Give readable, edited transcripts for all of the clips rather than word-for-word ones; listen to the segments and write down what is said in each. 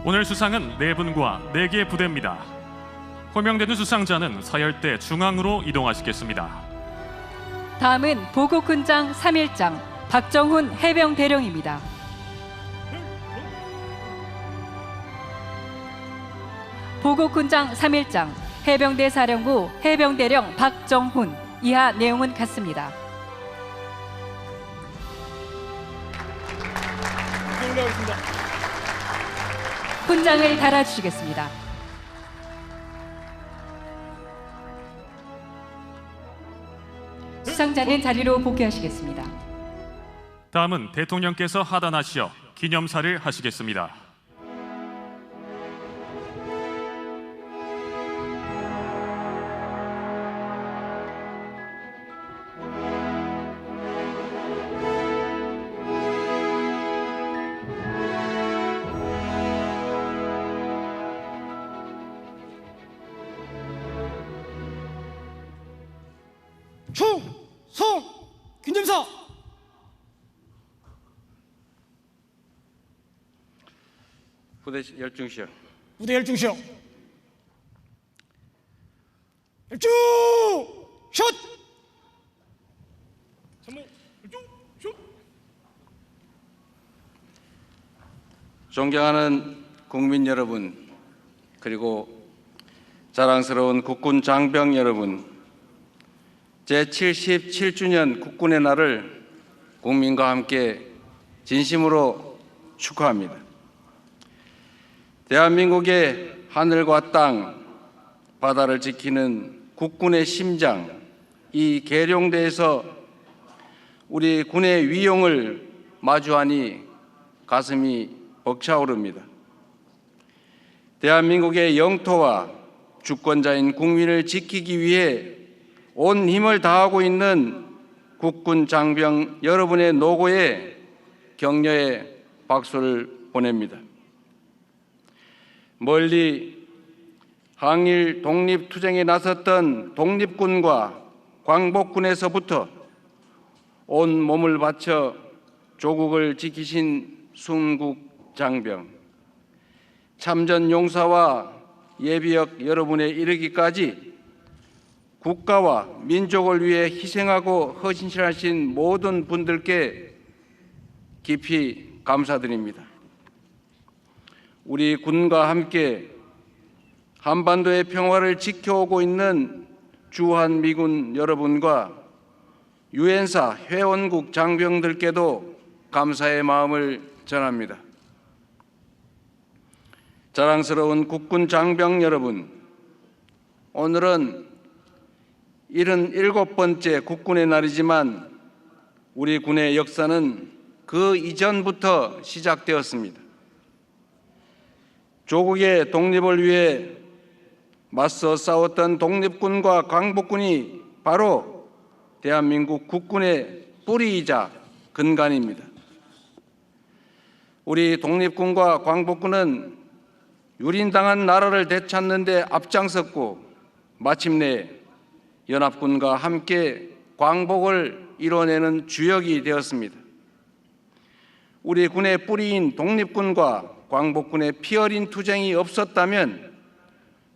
오늘 수상은 4분과 4개의 부대입니다. 호명되는 수상자는 서열대 중앙으로 이동하시겠습니다. 다음은 보국훈장 3일장 박정훈 해병대령입니다. 보국훈장 3일장 해병대 사령부 해병대령 박정훈. 이하 내용은 같습니다. 훈장을 달아주시겠습니다. 수상자는 자리로 복귀하시겠습니다. 다음은 대통령께서 하단하시어 기념사를 하시겠습니다. 충성 기념사. 부대 열중시요. 부대 열중시요. 열중 슛. 열중 슛. 존경하는 국민 여러분, 그리고 자랑스러운 국군 장병 여러분, 제77주년 국군의 날을 국민과 함께 진심으로 축하합니다. 대한민국의 하늘과 땅, 바다를 지키는 국군의 심장, 이 계룡대에서 우리 군의 위용을 마주하니 가슴이 벅차오릅니다. 대한민국의 영토와 주권자인 국민을 지키기 위해 온 힘을 다하고 있는 국군 장병 여러분의 노고에 격려의 박수를 보냅니다. 멀리 항일 독립투쟁에 나섰던 독립군과 광복군에서부터 온 몸을 바쳐 조국을 지키신 순국 장병, 참전 용사와 예비역 여러분에 이르기까지 국가와 민족을 위해 희생하고 헌신하신 모든 분들께 깊이 감사드립니다. 우리 군과 함께 한반도의 평화를 지켜오고 있는 주한미군 여러분과 유엔사 회원국 장병들께도 감사의 마음을 전합니다. 자랑스러운 국군 장병 여러분, 오늘은 77번째 국군의 날이지만 우리 군의 역사는 그 이전부터 시작되었습니다. 조국의 독립을 위해 맞서 싸웠던 독립군과 광복군이 바로 대한민국 국군의 뿌리이자 근간입니다. 우리 독립군과 광복군은 유린당한 나라를 되찾는 데 앞장섰고 마침내 연합군과 함께 광복을 이뤄내는 주역이 되었습니다. 우리 군의 뿌리인 독립군과 광복군의 피어린 투쟁이 없었다면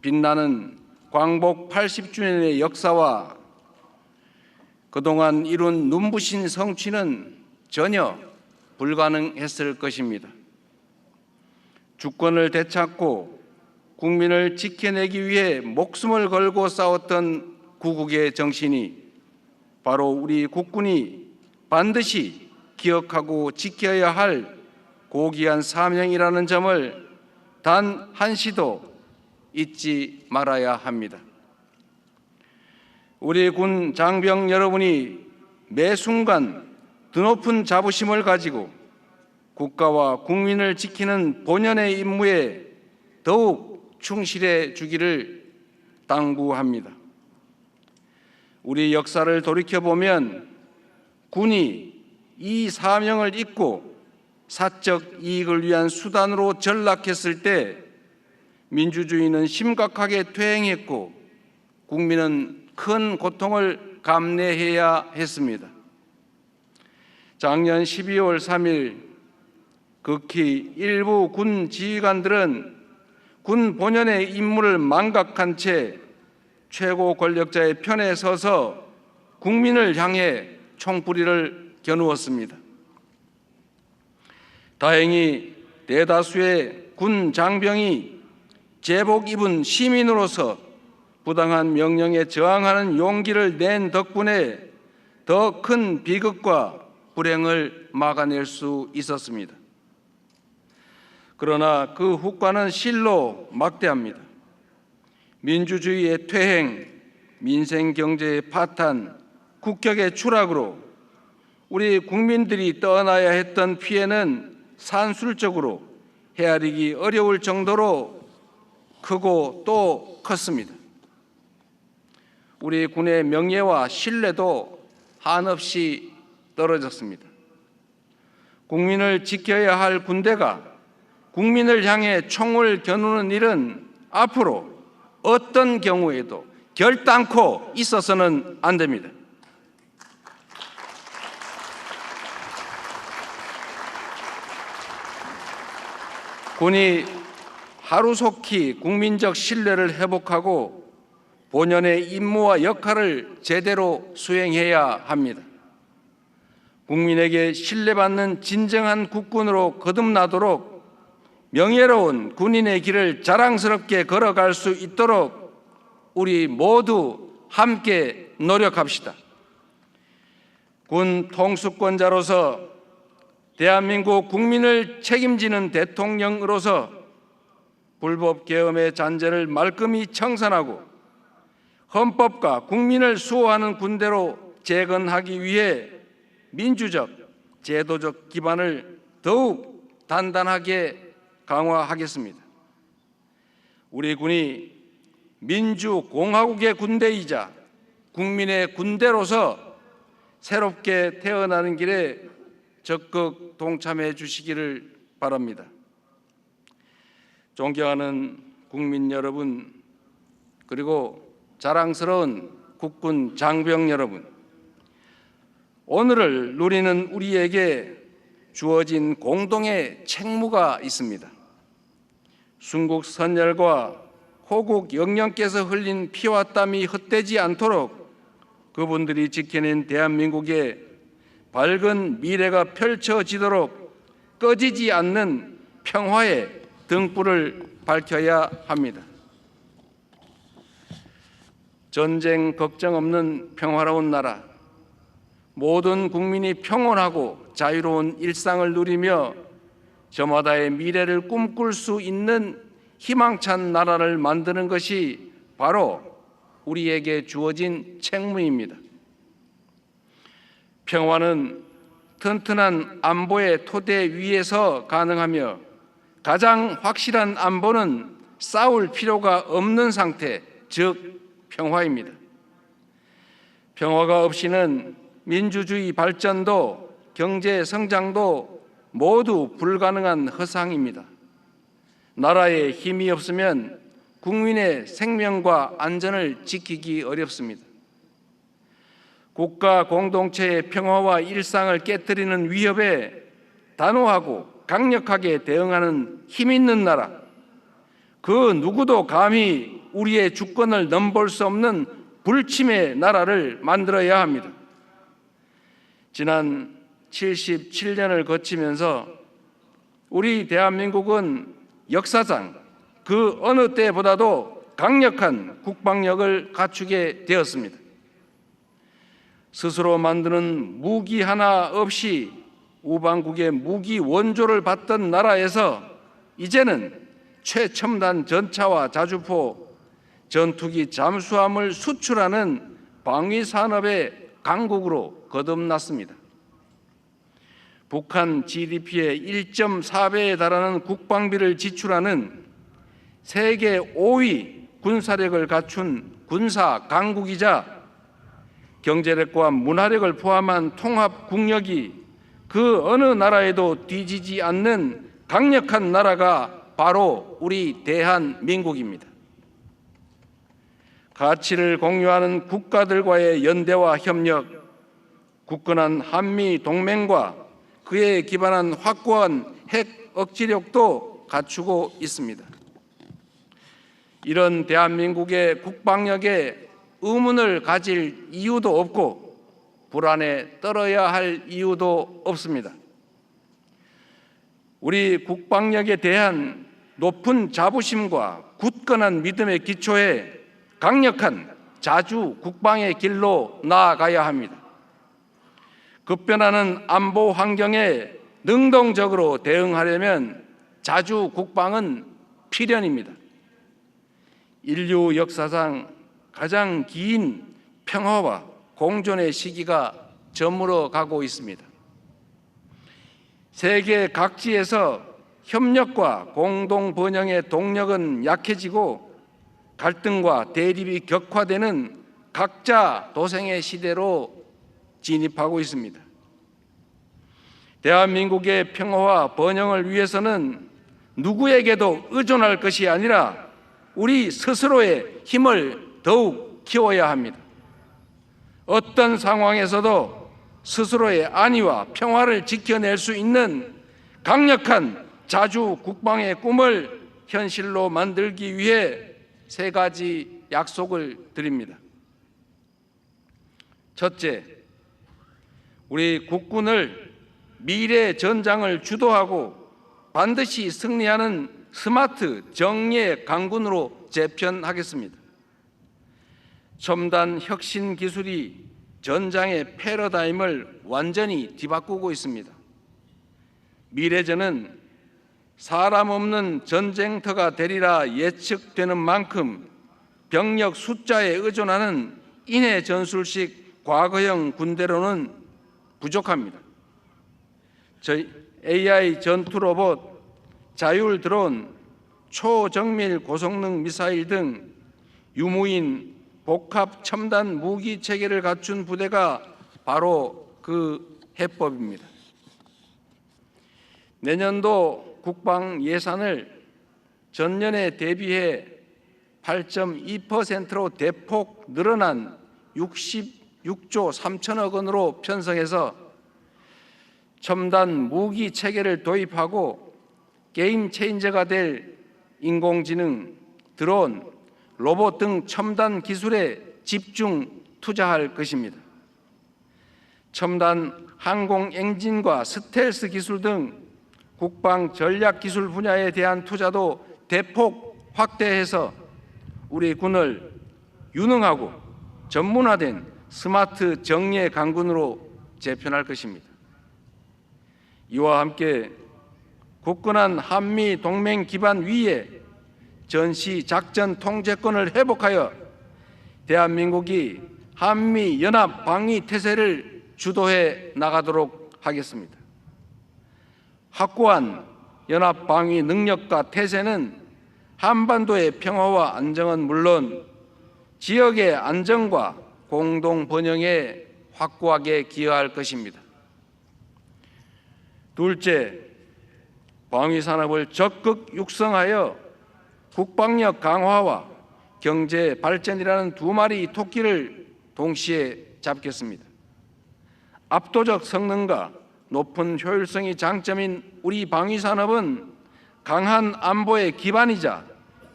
빛나는 광복 80주년의 역사와 그동안 이룬 눈부신 성취는 전혀 불가능했을 것입니다. 주권을 되찾고 국민을 지켜내기 위해 목숨을 걸고 싸웠던 구국의 정신이 바로 우리 국군이 반드시 기억하고 지켜야 할 고귀한 사명이라는 점을 단 한시도 잊지 말아야 합니다. 우리 군 장병 여러분이 매 순간 드높은 자부심을 가지고 국가와 국민을 지키는 본연의 임무에 더욱 충실해 주기를 당부합니다. 우리 역사를 돌이켜보면 군이 이 사명을 잊고 사적 이익을 위한 수단으로 전락했을 때 민주주의는 심각하게 퇴행했고 국민은 큰 고통을 감내해야 했습니다. 작년 12월 3일 극히 일부 군 지휘관들은 군 본연의 임무를 망각한 채 최고 권력자의 편에 서서 국민을 향해 총부리를 겨누었습니다. 다행히 대다수의 군 장병이 제복 입은 시민으로서 부당한 명령에 저항하는 용기를 낸 덕분에 더 큰 비극과 불행을 막아낼 수 있었습니다. 그러나 그 후과는 실로 막대합니다. 민주주의의 퇴행, 민생 경제의 파탄, 국격의 추락으로 우리 국민들이 떠나야 했던 피해는 산술적으로 헤아리기 어려울 정도로 크고 또 컸습니다. 우리 군의 명예와 신뢰도 한없이 떨어졌습니다. 국민을 지켜야 할 군대가 국민을 향해 총을 겨누는 일은 앞으로 어떤 경우에도 결단코 있어서는 안 됩니다. 군이 하루속히 국민적 신뢰를 회복하고 본연의 임무와 역할을 제대로 수행해야 합니다. 국민에게 신뢰받는 진정한 국군으로 거듭나도록 명예로운 군인의 길을 자랑스럽게 걸어갈 수 있도록 우리 모두 함께 노력합시다. 군 통수권자로서 대한민국 국민을 책임지는 대통령으로서 불법 계엄의 잔재를 말끔히 청산하고 헌법과 국민을 수호하는 군대로 재건하기 위해 민주적, 제도적 기반을 더욱 단단하게 강화하겠습니다. 우리 군이 민주공화국의 군대이자 국민의 군대로서 새롭게 태어나는 길에 적극 동참해 주시기를 바랍니다. 존경하는 국민 여러분, 그리고 자랑스러운 국군 장병 여러분, 오늘을 누리는 우리에게 주어진 공동의 책무가 있습니다. 순국 선열과 호국 영령께서 흘린 피와 땀이 헛되지 않도록 그분들이 지켜낸 대한민국의 밝은 미래가 펼쳐지도록 꺼지지 않는 평화의 등불을 밝혀야 합니다. 전쟁 걱정 없는 평화로운 나라, 모든 국민이 평온하고 자유로운 일상을 누리며 저마다의 미래를 꿈꿀 수 있는 희망찬 나라를 만드는 것이 바로 우리에게 주어진 책무입니다. 평화는 튼튼한 안보의 토대 위에서 가능하며 가장 확실한 안보는 싸울 필요가 없는 상태, 즉 평화입니다. 평화가 없이는 민주주의 발전도 경제 성장도 모두 불가능한 허상입니다. 나라에 힘이 없으면 국민의 생명과 안전을 지키기 어렵습니다. 국가 공동체의 평화와 일상을 깨뜨리는 위협에 단호하고 강력하게 대응하는 힘 있는 나라, 그 누구도 감히 우리의 주권을 넘볼 수 없는 불침의 나라를 만들어야 합니다. 지난 77년을 거치면서 우리 대한민국은 역사상 그 어느 때보다도 강력한 국방력을 갖추게 되었습니다. 스스로 만드는 무기 하나 없이 우방국의 무기 원조를 받던 나라에서 이제는 최첨단 전차와 자주포, 전투기 잠수함을 수출하는 방위산업의 강국으로 거듭났습니다. 북한 GDP의 1.4배에 달하는 국방비를 지출하는 세계 5위 군사력을 갖춘 군사 강국이자 경제력과 문화력을 포함한 통합 국력이 그 어느 나라에도 뒤지지 않는 강력한 나라가 바로 우리 대한민국입니다. 가치를 공유하는 국가들과의 연대와 협력, 굳건한 한미 동맹과 그에 기반한 확고한 핵 억지력도 갖추고 있습니다. 이런 대한민국의 국방력에 의문을 가질 이유도 없고 불안에 떨어야 할 이유도 없습니다. 우리 국방력에 대한 높은 자부심과 굳건한 믿음의 기초에 강력한 자주 국방의 길로 나아가야 합니다. 급변하는 안보 환경에 능동적으로 대응하려면 자주 국방은 필연입니다. 인류 역사상 가장 긴 평화와 공존의 시기가 저물어 가고 있습니다. 세계 각지에서 협력과 공동 번영의 동력은 약해지고 갈등과 대립이 격화되는 각자 도생의 시대로 진입하고 있습니다. 대한민국의 평화와 번영을 위해서는 누구에게도 의존할 것이 아니라 우리 스스로의 힘을 더욱 키워야 합니다. 어떤 상황에서도 스스로의 안위와 평화를 지켜낼 수 있는 강력한 자주 국방의 꿈을 현실로 만들기 위해 세 가지 약속을 드립니다. 첫째, 우리 국군을 미래 전장을 주도하고 반드시 승리하는 스마트 정예 강군으로 재편하겠습니다. 첨단 혁신 기술이 전장의 패러다임을 완전히 뒤바꾸고 있습니다. 미래전은 사람 없는 전쟁터가 되리라 예측되는 만큼 병력 숫자에 의존하는 인해 전술식 과거형 군대로는 부족합니다. AI 전투 로봇, 자율 드론, 초정밀 고성능 미사일 등 유무인 복합 첨단 무기 체계를 갖춘 부대가 바로 그 해법입니다. 내년도 국방 예산을 전년에 대비해 8.2%로 대폭 늘어난 66조 3천억 원으로 편성해서 첨단 무기 체계를 도입하고 게임 체인저가 될 인공지능, 드론, 로봇 등 첨단 기술에 집중 투자할 것입니다. 첨단 항공 엔진과 스텔스 기술 등 국방 전략 기술 분야에 대한 투자도 대폭 확대해서 우리 군을 유능하고 전문화된 스마트 정예 강군으로 재편할 것입니다. 이와 함께 굳건한 한미 동맹 기반 위에 전시 작전 통제권을 회복하여 대한민국이 한미 연합 방위 태세를 주도해 나가도록 하겠습니다. 확고한 연합 방위 능력과 태세는 한반도의 평화와 안정은 물론 지역의 안정과 공동 번영에 확고하게 기여할 것입니다. 둘째, 방위 산업을 적극 육성하여 국방력 강화와 경제 발전이라는 두 마리 토끼를 동시에 잡겠습니다. 압도적 성능과 높은 효율성이 장점인 우리 방위 산업은 강한 안보의 기반이자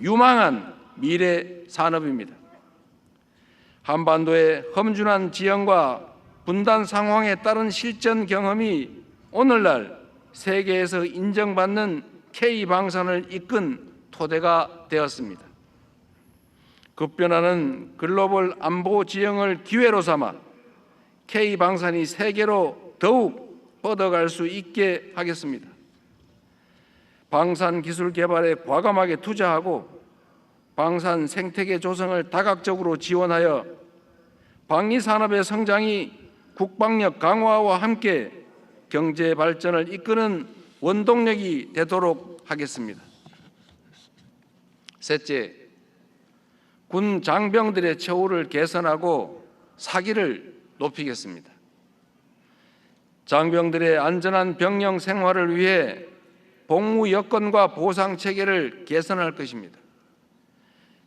유망한 미래 산업입니다. 한반도의 험준한 지형과 분단 상황에 따른 실전 경험이 오늘날 세계에서 인정받는 K방산을 이끈 토대가 되었습니다. 급변하는 글로벌 안보 지형을 기회로 삼아 K방산이 세계로 더욱 뻗어갈 수 있게 하겠습니다. 방산 기술 개발에 과감하게 투자하고 방산 생태계 조성을 다각적으로 지원하여 방위 산업의 성장이 국방력 강화와 함께 경제 발전을 이끄는 원동력이 되도록 하겠습니다. 셋째, 군 장병들의 처우를 개선하고 사기를 높이겠습니다. 장병들의 안전한 병영 생활을 위해 복무 여건과 보상 체계를 개선할 것입니다.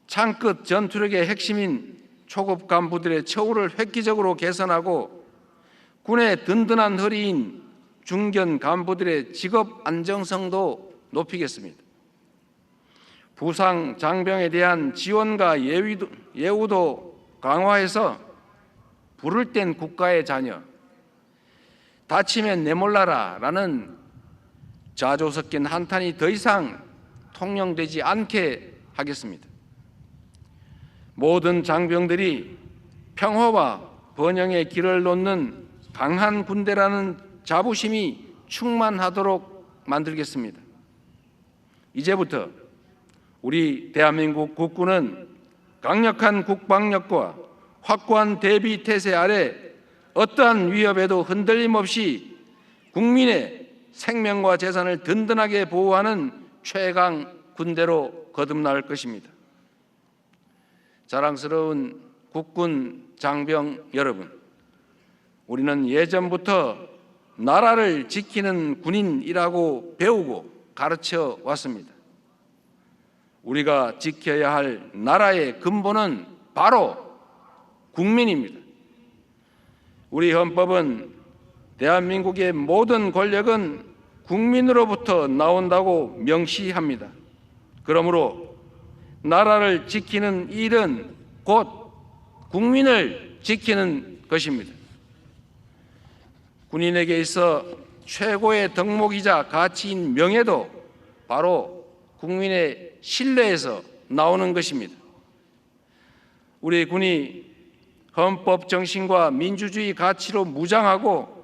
창끝 전투력의 핵심인 초급 간부들의 처우를 획기적으로 개선하고 군의 든든한 허리인 중견 간부들의 직업 안정성도 높이겠습니다. 부상, 장병에 대한 지원과 예우도 강화해서 부를 땐 국가의 자녀, 다치면 내몰라라 라는 자조 섞인 한탄이 더 이상 통용되지 않게 하겠습니다. 모든 장병들이 평화와 번영의 길을 놓는 강한 군대라는 자부심이 충만하도록 만들겠습니다. 이제부터 우리 대한민국 국군은 강력한 국방력과 확고한 대비 태세 아래 어떠한 위협에도 흔들림 없이 국민의 생명과 재산을 든든하게 보호하는 최강 군대로 거듭날 것입니다. 자랑스러운 국군 장병 여러분, 우리는 예전부터 나라를 지키는 군인이라고 배우고 가르쳐 왔습니다. 우리가 지켜야 할 나라의 근본은 바로 국민입니다. 우리 헌법은 대한민국의 모든 권력은 국민으로부터 나온다고 명시합니다. 그러므로 나라를 지키는 일은 곧 국민을 지키는 것입니다. 군인에게 있어 최고의 덕목이자 가치인 명예도 바로 국민의 신뢰에서 나오는 것입니다. 우리 군이 헌법 정신과 민주주의 가치로 무장하고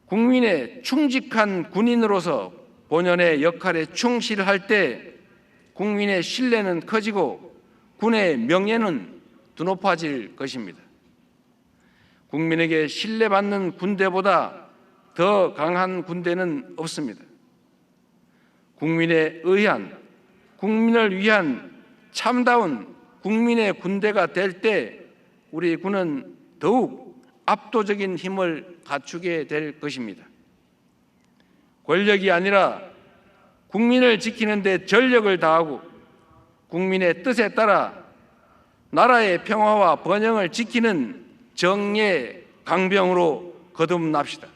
국민의 충직한 군인으로서 본연의 역할에 충실할 때 국민의 신뢰는 커지고 군의 명예는 드높아질 것입니다. 국민에게 신뢰받는 군대보다 더 강한 군대는 없습니다. 국민에 의한, 국민을 위한 참다운 국민의 군대가 될 때 우리 군은 더욱 압도적인 힘을 갖추게 될 것입니다. 권력이 아니라 국민을 지키는 데 전력을 다하고 국민의 뜻에 따라 나라의 평화와 번영을 지키는 정예 강병으로 거듭납시다.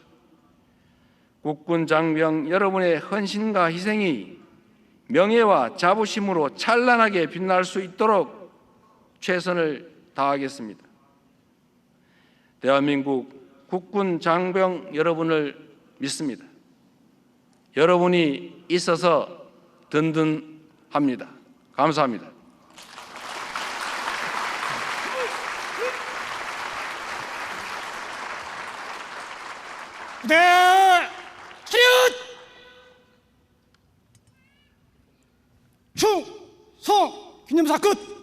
국군 장병 여러분의 헌신과 희생이 명예와 자부심으로 찬란하게 빛날 수 있도록 최선을 다하겠습니다. 대한민국 국군 장병 여러분을 믿습니다. 여러분이 있어서 든든합니다. 감사합니다. 부대 차렷! 충성! 기념사 끝!